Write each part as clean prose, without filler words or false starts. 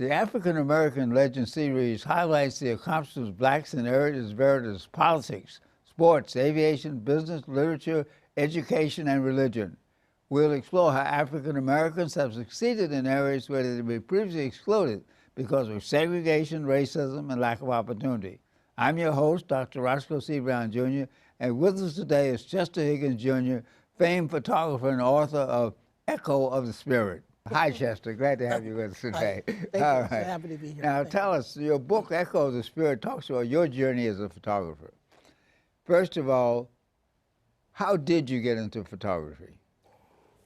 The African American Legend series highlights the accomplishments blacks in various politics, sports, aviation, business, literature, education, and religion. We'll explore how African Americans have succeeded in areas where they were previously excluded because of segregation, racism, and lack of opportunity. I'm your host, Dr. Roscoe C. Brown, Jr., and with us today is Chester Higgins Jr., famed photographer and author of Echo of the Spirit. Hi, Chester. Glad to have you with us today. Thank you. So happy to be here. Now, tell us, your book, Echo of the Spirit, talks about your journey as a photographer. First of all, how did you get into photography?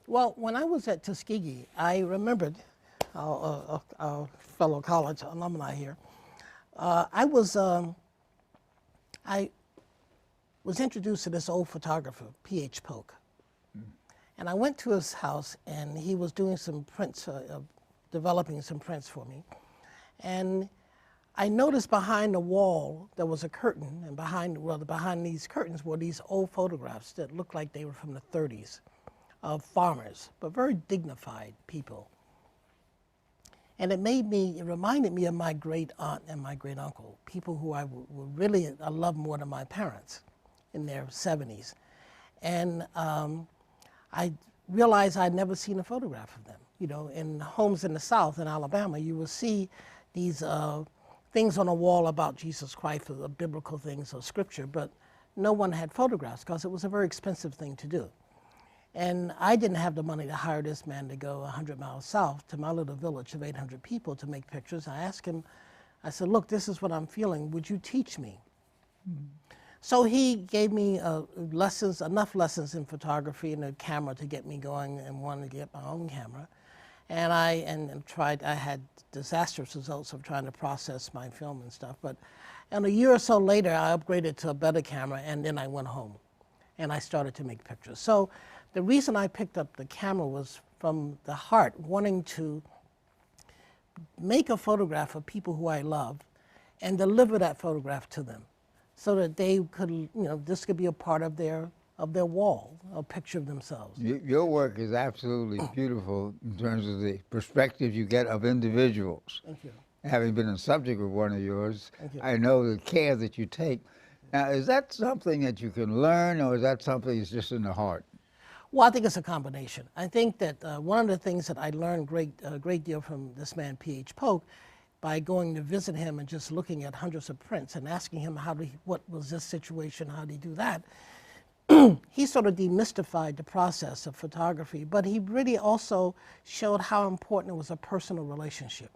Well, when I was at Tuskegee, I remembered our fellow college alumni here. I was introduced to this old photographer, P.H. Polk. And I went to his house, and he was doing some prints, developing some prints for me. And I noticed behind the wall there was a curtain, and behind these curtains were these old photographs that looked like they were from the 30s of farmers, but very dignified people. And it reminded me of my great aunt and my great uncle, people who I loved more than my parents in their 70s. And I realized I'd never seen a photograph of them. You know, in homes in the South, in Alabama, you will see these things on a wall about Jesus Christ, or biblical things or scripture, but no one had photographs because it was a very expensive thing to do. And I didn't have the money to hire this man to go 100 miles south to my little village of 800 people to make pictures. I asked him, I said, look, this is what I'm feeling. Would you teach me? So he gave me enough lessons in photography and a camera to get me going, and wanted to get my own camera. And I had disastrous results of trying to process my film and stuff. But a year or so later, I upgraded to a better camera, and then I went home and I started to make pictures. So the reason I picked up the camera was from the heart, wanting to make a photograph of people who I loved and deliver that photograph to them, so that they could, you know, this could be a part of their wall, a picture of themselves. Your work is absolutely beautiful in terms of the perspective you get of individuals. Thank you. Having been a subject of one of yours, Thank you. I know the care that you take. Now, is that something that you can learn, or is that something that's just in the heart? Well, I think it's a combination. I think that one of the things that I learned a great deal from this man, P.H. Polk, by going to visit him and just looking at hundreds of prints and asking him what was this situation, how did he do that? He sort of demystified the process of photography, but he really also showed how important it was a personal relationship.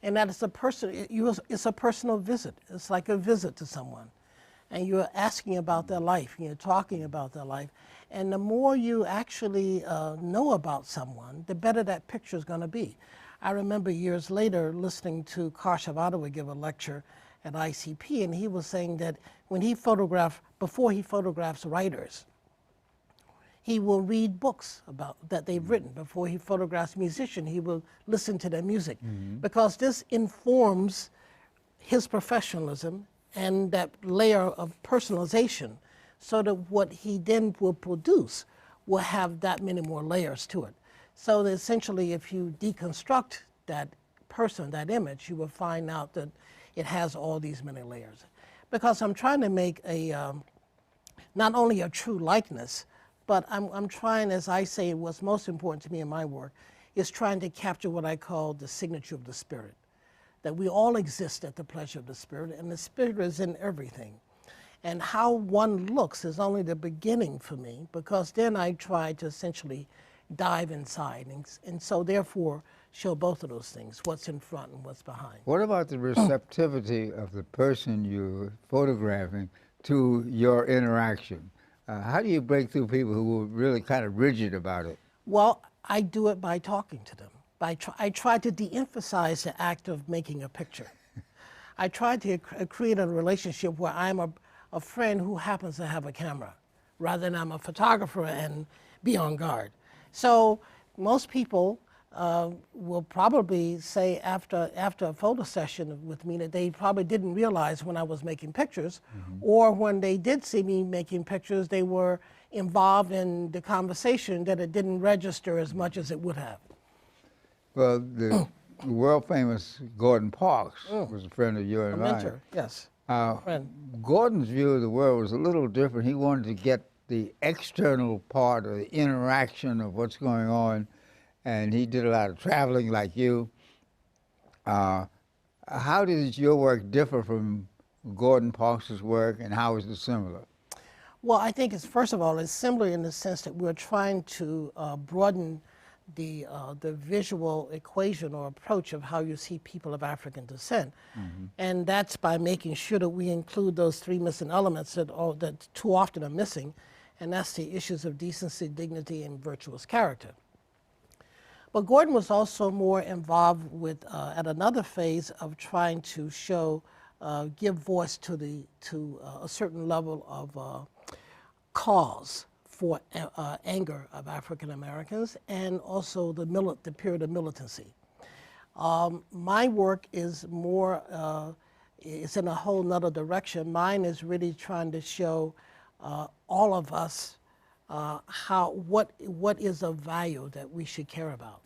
And that it's a personal visit. It's like a visit to someone. And you're asking about their life, and you're talking about their life. And the more you actually know about someone, the better that picture is going to be. I remember years later listening to Karshav Ottawa give a lecture at ICP, and he was saying that before he photographs writers, he will read books that they've written. Before he photographs musicians, he will listen to their music, because this informs his professionalism and that layer of personalization, so that what he then will produce will have that many more layers to it. So that essentially, if you deconstruct that person, that image, you will find out that it has all these many layers. Because I'm trying to make not only a true likeness, but I'm trying, as I say, what's most important to me in my work is trying to capture what I call the signature of the Spirit. That we all exist at the pleasure of the Spirit, and the Spirit is in everything. And how one looks is only the beginning for me, because then I try to essentially dive inside, and so therefore show both of those things, what's in front and what's behind. What about the receptivity of the person you're photographing to your interaction? How do you break through people who are really kind of rigid about it? Well, I do it by talking to them. I try to de-emphasize the act of making a picture. I try to create a relationship where I'm a friend who happens to have a camera, rather than I'm a photographer and be on guard. So most people will probably say after a photo session with me that they probably didn't realize when I was making pictures, or when they did see me making pictures, they were involved in the conversation that it didn't register as much as it would have. Well, the the world famous Gordon Parks was a friend of yours A and mine. mentor, yes. Uh, Friend. Gordon's view of the world was a little different. He wanted to get the external part of the interaction of what's going on, and he did a lot of traveling like you. How does your work differ from Gordon Parks's work, and how is it similar? Well, I think it's, first of all, it's similar in the sense that we're trying to broaden the visual equation or approach of how you see people of African descent. And that's by making sure that we include those three missing elements that too often are missing, and that's the issues of decency, dignity, and virtuous character. But Gordon was also more involved with, at another phase of trying to show, give voice to a certain level of cause for anger of African Americans, and also the period of militancy. My work is more, it's in a whole nother direction. Mine is really trying to show all of us what is of value that we should care about,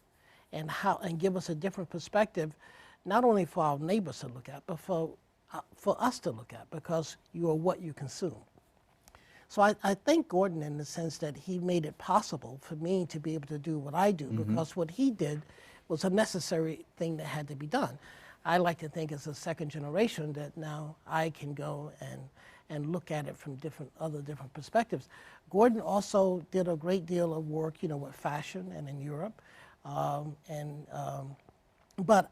and give us a different perspective, not only for our neighbors to look at, but for us to look at, because you are what you consume. So I thank Gordon in the sense that he made it possible for me to be able to do what I do, because what he did was a necessary thing that had to be done. I like to think as a second generation that now I can go and look at it from different perspectives. Gordon also did a great deal of work, with fashion and in Europe. But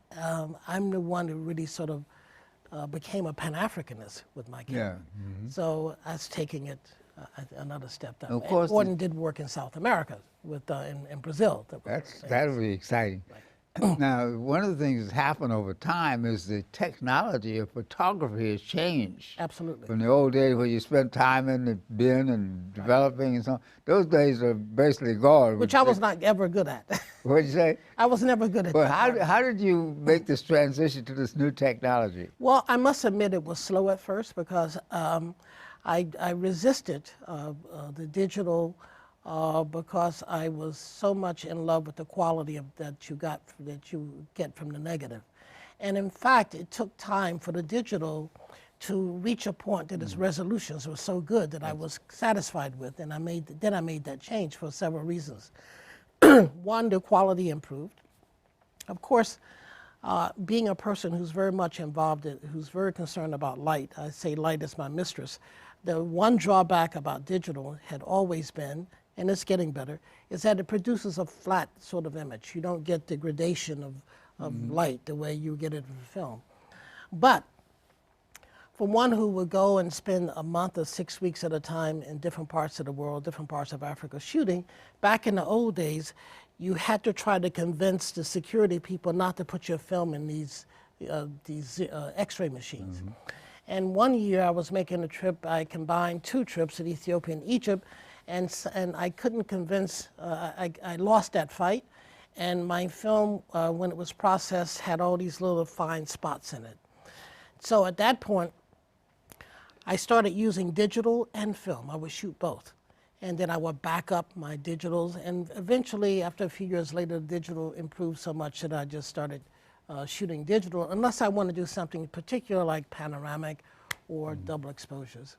I'm the one who really sort of became a Pan-Africanist with my camera. Yeah. So I was taking it another step down. Of course, Gordon did work in South America, in Brazil. That'll be exciting. Now, one of the things that's happened over time is the technology of photography has changed. Absolutely. From the old days where you spent time in the bin and developing and so on, those days are basically gone. Which I was not ever good at. What'd you say? I was never good at But that. how did you make this transition to this new technology? Well, I must admit it was slow at first, because I resisted the digital because I was so much in love with the quality that you get from the negative. And in fact, it took time for the digital to reach a point that its resolutions were so good that I was satisfied with, and then I made that change for several reasons. One, the quality improved. Of course, being a person who's very much involved, who's very concerned about light, I say light is my mistress. The one drawback about digital had always been, and it's getting better, is that it produces a flat sort of image. You don't get the gradation of light the way you get it in film. But for one who would go and spend a month or 6 weeks at a time in different parts of the world, different parts of Africa shooting, back in the old days, you had to try to convince the security people not to put your film in these X-ray machines. And one year I was making a trip, I combined 2 trips to Ethiopia and Egypt, and I couldn't convince, I lost that fight, and my film, when it was processed, had all these little fine spots in it. So at that point, I started using digital and film. I would shoot both. And then I would back up my digitals, and eventually, after a few years later, the digital improved so much that I just started shooting digital, unless I want to do something particular like panoramic or double exposures.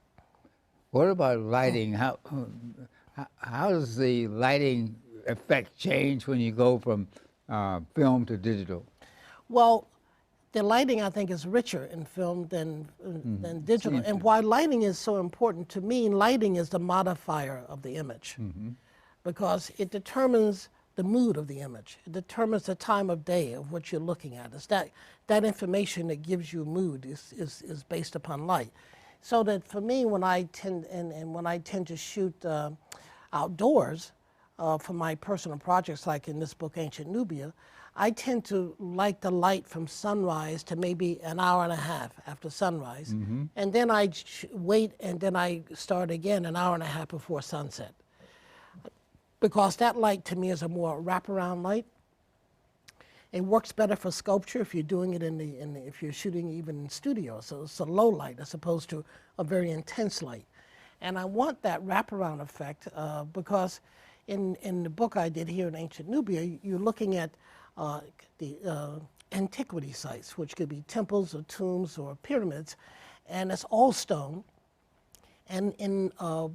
What about lighting? How does the lighting effect change when you go from film to digital? Well, the lighting, I think, is richer in film than digital. And why lighting is so important to me, lighting is the modifier of the image, because it determines the mood of the image. It determines the time of day of what you're looking at. It's that information that gives you a mood is based upon light. So that for me, when I tend to shoot outdoors for my personal projects, like in this book, Ancient Nubia, I tend to like the light from sunrise to maybe an hour and a half after sunrise. And then I wait, and then I start again an hour and a half before sunset. Because that light to me is a more wraparound light. It works better for sculpture if you're doing it if you're shooting even in studio. So it's a low light as opposed to a very intense light. And I want that wraparound effect because in the book I did here in Ancient Nubia, you're looking at the antiquity sites, which could be temples or tombs or pyramids, and it's all stone. And in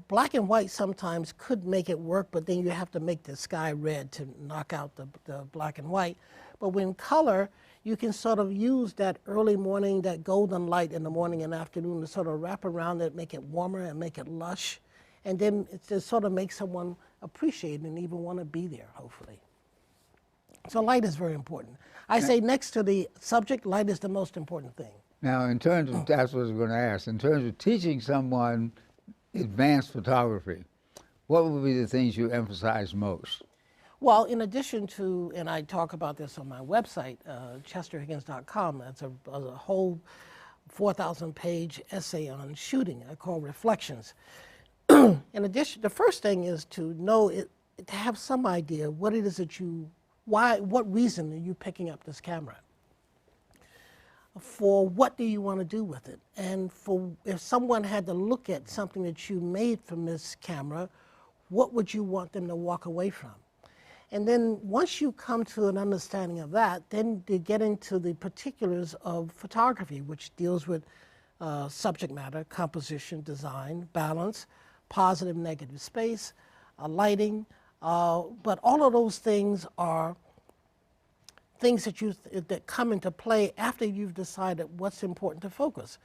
black and white sometimes could make it work, but then you have to make the sky red to knock out the black and white. But when color, you can sort of use that early morning, that golden light in the morning and afternoon to sort of wrap around it, make it warmer and make it lush. And then it just sort of makes someone appreciate it and even want to be there, hopefully. So light is very important. I say next to the subject, light is the most important thing. Now, in terms of, that's what I was going to ask, in terms of teaching someone advanced photography, what would be the things you emphasize most? Well, in addition to, and I talk about this on my website, chesterhiggins.com, that's a whole 4,000-page essay on shooting I call Reflections. In addition, the first thing is to know, to have some idea what it is that what reason are you picking up this camera? For what do you want to do with it? And for if someone had to look at something that you made from this camera, what would you want them to walk away from? And then once you come to an understanding of that, then you get into the particulars of photography, which deals with subject matter, composition, design, balance, positive, negative space, lighting. But all of those things are things that come into play after you've decided what's important to focus.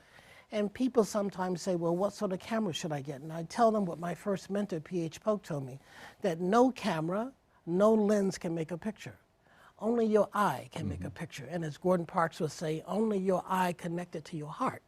And people sometimes say, well, what sort of camera should I get? And I tell them what my first mentor, P.H. Polk, told me, that no camera, no lens can make a picture. Only your eye can make a picture. And as Gordon Parks would say, only your eye connected to your heart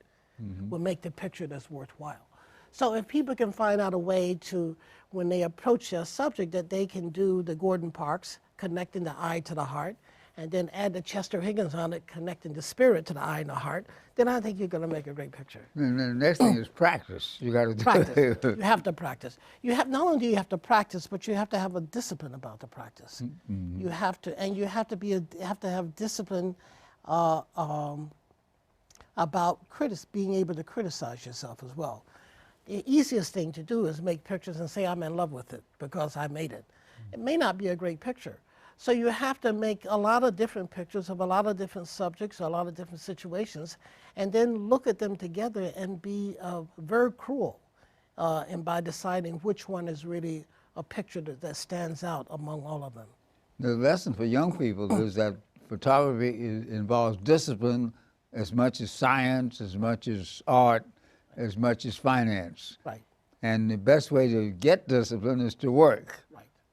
will make the picture that's worthwhile. So if people can find out a way to, when they approach their subject, that they can do the Gordon Parks, connecting the eye to the heart, and then add the Chester Higgins on it, connecting the spirit to the eye and the heart, then I think you're going to make a great picture. And the next thing is practice. You got to Practice. You have to practice. Not only do you have to practice, but you have to have a discipline about the practice. You have to, and you have to have discipline about being able to criticize yourself as well. The easiest thing to do is make pictures and say I'm in love with it because I made it. It may not be a great picture. So you have to make a lot of different pictures of a lot of different subjects, a lot of different situations, and then look at them together and be very cruel and by deciding which one is really a picture that stands out among all of them. The lesson for young people is that photography involves discipline as much as science, as much as art, as much as finance. Right. And the best way to get discipline is to work.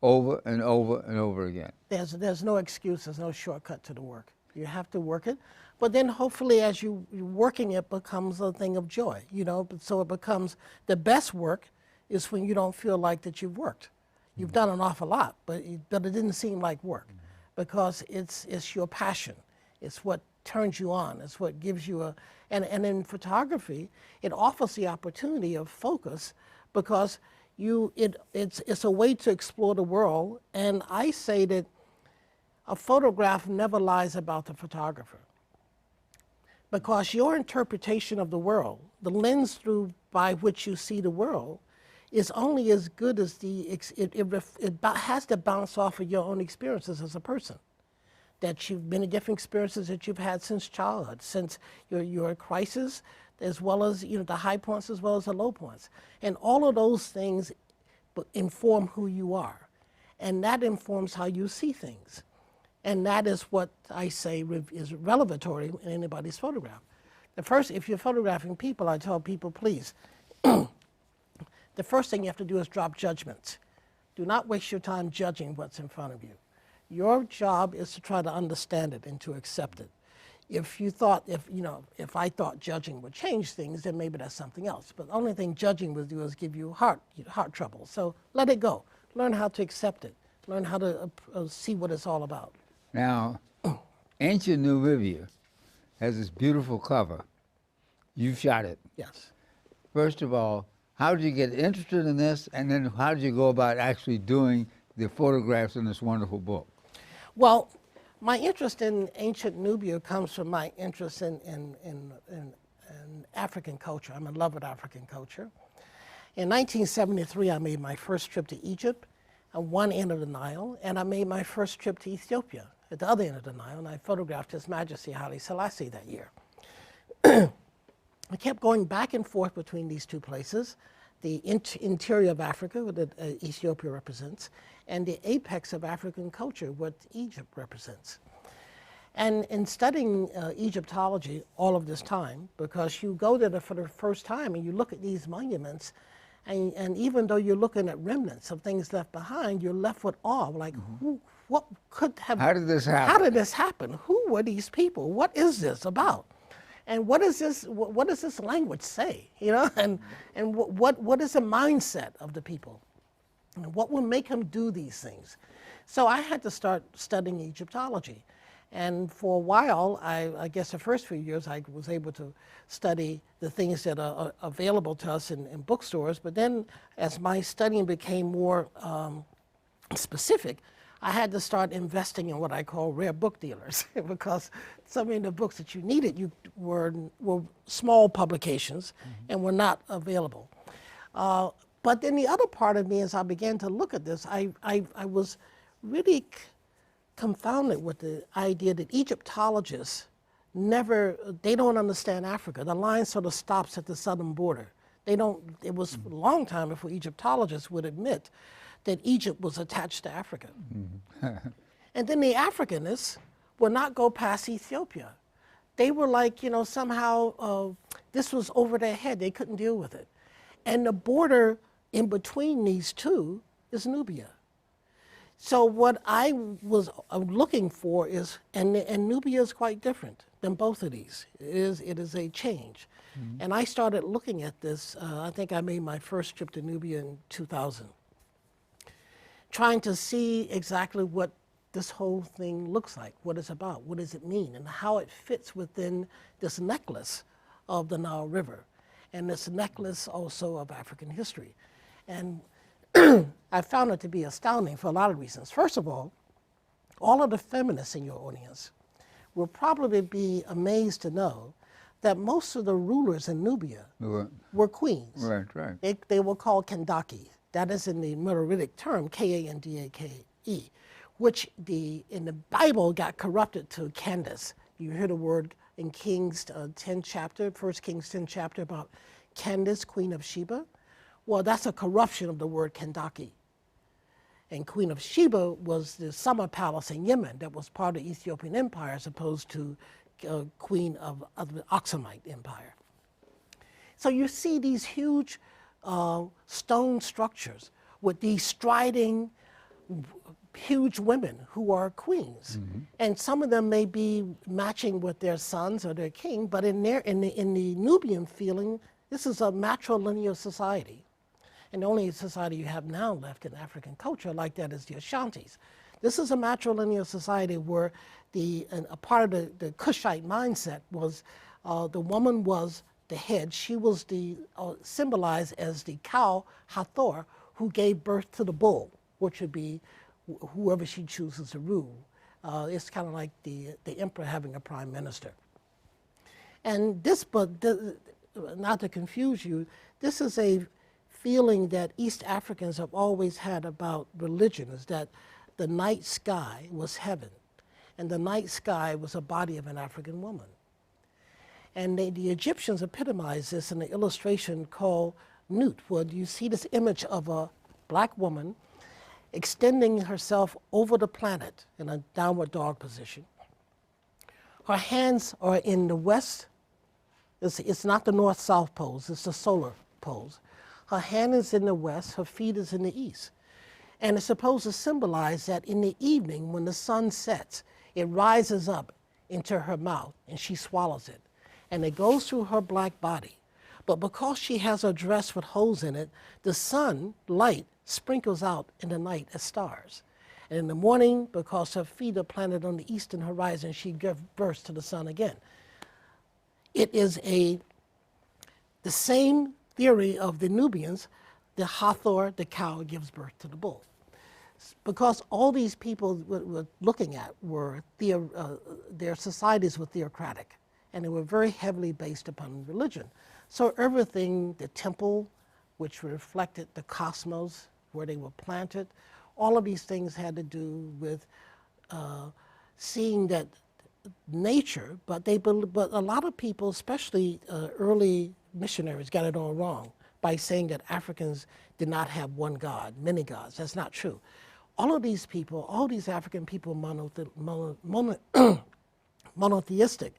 Over and over and over again. There's no excuse, there's no shortcut to the work. You have to work it, but then hopefully as you're working it becomes a thing of joy, you know, so it becomes, the best work is when you don't feel like that you've worked. You've done an awful lot, but it didn't seem like work because it's your passion. It's what turns you on, it's what gives you and in photography, it offers the opportunity of focus because it's a way to explore the world, and I say that a photograph never lies about the photographer because your interpretation of the world, the lens by which you see the world, is only as good as it has to bounce off of your own experiences as a person. That many different experiences that you've had since childhood, since your crisis, as well as the high points as well as the low points. And all of those things inform who you are. And that informs how you see things. And that is what I say is revelatory in anybody's photograph. If you're photographing people, I tell people, please, the first thing you have to do is drop judgments. Do not waste your time judging what's in front of you. Your job is to try to understand it and to accept it. If I thought judging would change things, then maybe that's something else. But the only thing judging will do is give you heart trouble. So let it go. Learn how to accept it. Learn how to see what it's all about. Now, ancient Nubia has this beautiful cover. You shot it. Yes. First of all, how did you get interested in this? And then how did you go about actually doing the photographs in this wonderful book? Well, my interest in ancient Nubia comes from my interest in African culture. I'm in love with African culture. In 1973, I made my first trip to Egypt, one end of the Nile, and I made my first trip to Ethiopia at the other end of the Nile, and I photographed His Majesty Haile Selassie that year. I kept going back and forth between these two places, the interior of Africa, what Ethiopia represents, and the apex of African culture, what Egypt represents. And in studying Egyptology all of this time, because you go there for the first time and you look at these monuments, and even though you're looking at remnants of things left behind, you're left with awe, like, what could have... How did this happen? How did this happen? Who were these people? What is this about? And what does this language say? You know, and what is the mindset of the people? And what will make them do these things? So I had to start studying Egyptology. And for a while, I guess the first few years, I was able to study the things that are available to us in bookstores. But then as my studying became more specific, I had to start investing in what I call rare book dealers because so many of the books that you needed were small publications and were not available. But then the other part of me, as I began to look at this, I was really confounded with the idea that Egyptologists they don't understand Africa. The line sort of stops at the southern border. It was a long time before Egyptologists would admit that Egypt was attached to Africa. And then the Africanists would not go past Ethiopia. They were like, you know, somehow this was over their head. They couldn't deal with it. And the border in between these two is Nubia. So what I was looking for is, and Nubia is quite different than both of these. It is a change. And I started looking at this, I think I made my first trip to Nubia in 2000. Trying to see exactly what this whole thing looks like, what it's about, what does it mean, and how it fits within this necklace of the Nile River, and this necklace also of African history. And I found it to be astounding for a lot of reasons. First of all of the feminists in your audience will probably be amazed to know that most of the rulers in Nubia were queens. Right. They were called Kandake. That is in the Meroitic term, Kandake, which in the Bible got corrupted to Candace. You hear the word in Kings 10 chapter, 1 Kings 10 chapter about Candace, Queen of Sheba. Well, that's a corruption of the word Kandake. And Queen of Sheba was the summer palace in Yemen that was part of the Ethiopian Empire as opposed to Queen of the Aksumite Empire. So you see these huge stone structures with these striding, huge women who are queens. And some of them may be matching with their sons or their king, but in the Nubian feeling, this is a matrilineal society. And the only society you have now left in African culture like that is the Ashantis. This is a matrilineal society where a part of the Kushite mindset was the woman was the head. She was symbolized as the cow Hathor who gave birth to the bull, which would be whoever she chooses to rule. It's kind of like the emperor having a prime minister. And not to confuse you, this is a feeling that East Africans have always had about religion, is that the night sky was heaven, and the night sky was a body of an African woman. And the Egyptians epitomized this in an illustration called Nut, where you see this image of a black woman extending herself over the planet in a downward dog position. Her hands are in the west. It's not the north-south pose, it's the solar pose. Her hand is in the west, her feet is in the east. And it's supposed to symbolize that in the evening, when the sun sets, it rises up into her mouth and she swallows it. And it goes through her black body. But because she has a dress with holes in it, the sun light sprinkles out in the night as stars. And in the morning, because her feet are planted on the eastern horizon, she gives birth to the sun again. It is the same theory of the Nubians. The Hathor, the cow, gives birth to the bull. Because all these people were looking at were their societies were theocratic, and they were very heavily based upon religion. So everything, the temple, which reflected the cosmos, where they were planted, all of these things had to do with seeing that nature, but but a lot of people, especially early missionaries, got it all wrong by saying that Africans did not have one God, many gods. That's not true. All of these people, all these African people, monotheistic.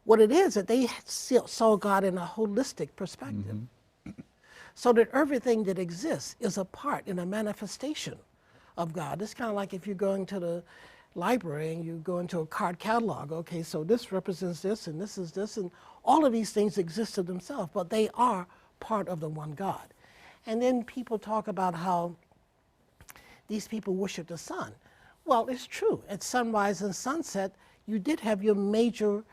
What it is that they saw God in a holistic perspective. So that everything that exists is a part and a manifestation of God. It's kind of like if you're going to the library and you go into a card catalog. Okay, so this represents this and this is this, and all of these things exist of themselves, but they are part of the one God. And then people talk about how these people worship the sun. Well, it's true. At sunrise and sunset, you did have your major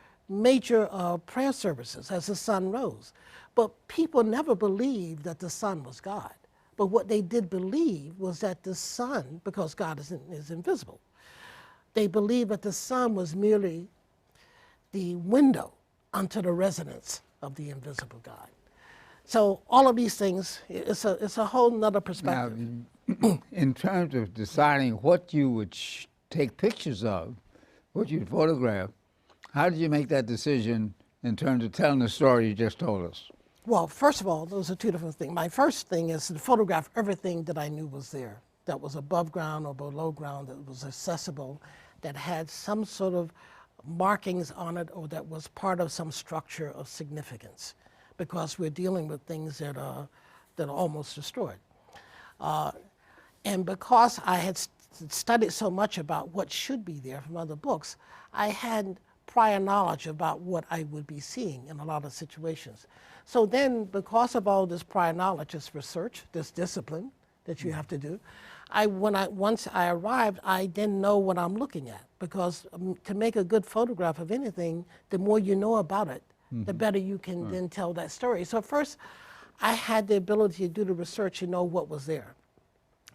prayer services as the sun rose. But people never believed that the sun was God. But what they did believe was that the sun, because God is invisible, they believed that the sun was merely the window unto the residence of the invisible God. So all of these things, it's a whole nother perspective. Now, in terms of deciding what you would take pictures of, what you'd photograph, how did you make that decision in terms of telling the story you just told us? Well, first of all, those are two different things. My first thing is to photograph everything that I knew was there, that was above ground or below ground, that was accessible, that had some sort of markings on it, or that was part of some structure of significance, because we're dealing with things that are almost destroyed. And because I had studied so much about what should be there from other books, I had prior knowledge about what I would be seeing in a lot of situations. So then, because of all this prior knowledge, this research, this discipline that you have to do, once I arrived, I didn't know what I'm looking at, because to make a good photograph of anything, the more you know about it, the better you can then tell that story. So first, I had the ability to do the research and know what was there.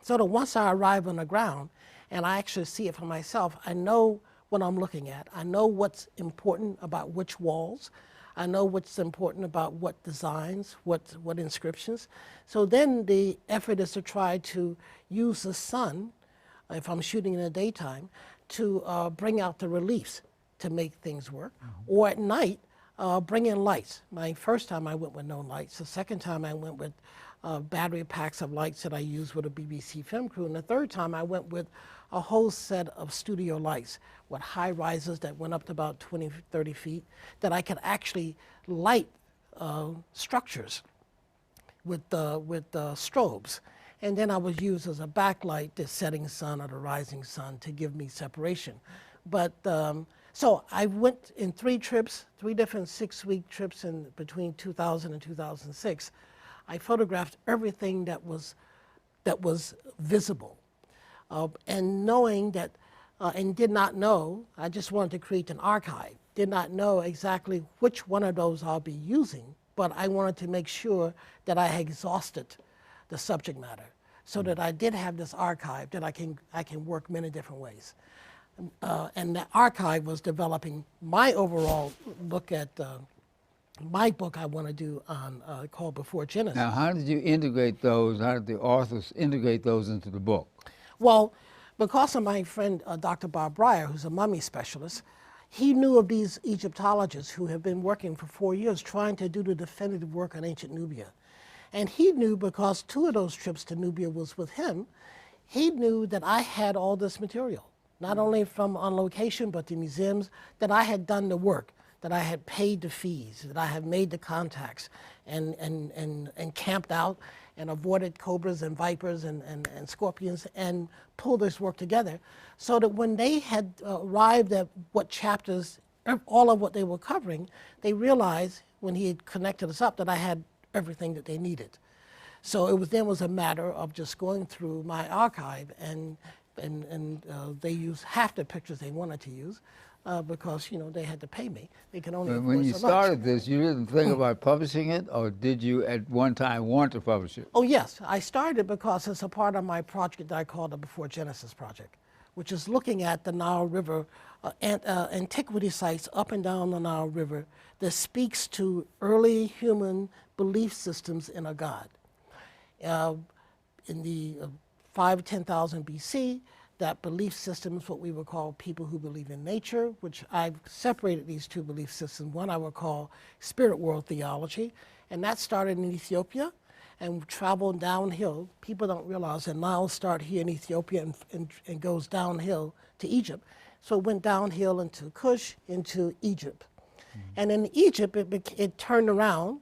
So that once I arrive on the ground and I actually see it for myself, I know what I'm looking at. I know what's important about which walls. I know what's important about what designs, what inscriptions. So then the effort is to try to use the sun, if I'm shooting in the daytime, to bring out the reliefs to make things work. Or at night, bring in lights. My first time I went with no lights. The second time I went with battery packs of lights that I used with a BBC film crew. And the third time I went with a whole set of studio lights with high rises that went up to about 20, 30 feet, that I could actually light structures with strobes. And then I was used as a backlight, the setting sun or the rising sun, to give me separation. But so I went in 3 trips, 3 different 6-week trips in between 2000 and 2006. I photographed everything that was visible, and knowing that, and did not know. I just wanted to create an archive. Did not know exactly which one of those I'll be using, but I wanted to make sure that I had exhausted the subject matter, so that I did have this archive that I can work many different ways. And that archive was developing my overall look at my book I want to do on called Before Genesis. Now, how did you integrate those? How did the authors integrate those into the book? Well, because of my friend Dr. Bob Breyer, who's a mummy specialist, he knew of these Egyptologists who have been working for 4 years trying to do the definitive work on ancient Nubia. And he knew, because 2 of those trips to Nubia was with him, he knew that I had all this material, not only from on location, but the museums, that I had done the work, that I had paid the fees, that I had made the contacts and camped out and avoided cobras and vipers and scorpions and pulled this work together, so that when they had arrived at what chapters, all of what they were covering, they realized, when he had connected us up, that I had everything that they needed. So it was a matter of just going through my archive, and they used half the pictures they wanted to use, because they had to pay me. They could only afford When you so started much. this, you didn't think about publishing it, or did you at one time want to publish it? Oh yes, I started because it's a part of my project that I call the Before Genesis Project, which is looking at the Nile River, antiquity sites up and down the Nile River that speaks to early human belief systems in a God. In the 5,000 to 10,000 BC, that belief systems, what we would call people who believe in nature, which I've separated these two belief systems. One I would call spirit world theology, and that started in Ethiopia and traveled downhill. People don't realize that Nile started here in Ethiopia and goes downhill to Egypt. So it went downhill into Kush, into Egypt. And in Egypt, it turned around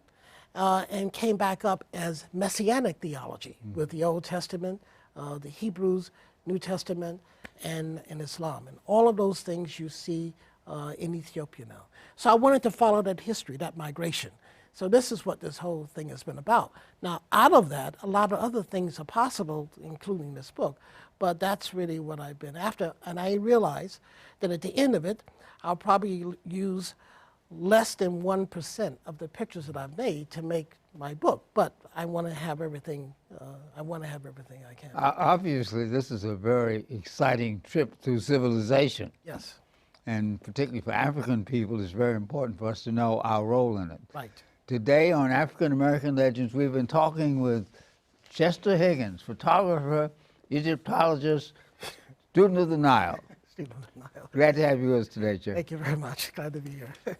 and came back up as Messianic theology with the Old Testament, the Hebrews, New Testament, and Islam. And all of those things you see in Ethiopia now. So I wanted to follow that history, that migration. So this is what this whole thing has been about. Now, out of that, a lot of other things are possible, including this book, but that's really what I've been after. And I realize that at the end of it, I'll probably use less than 1% of the pictures that I've made to make my book, but I want to have everything. I want to have everything I can. Obviously, this is a very exciting trip through civilization. Yes. And particularly for African people, it's very important for us to know our role in it. Right. Today on African American Legends, we've been talking with Chester Higgins, photographer, Egyptologist, student of the Nile. Student of the Nile. Glad to have you with us today, Chester. Thank you very much. Glad to be here.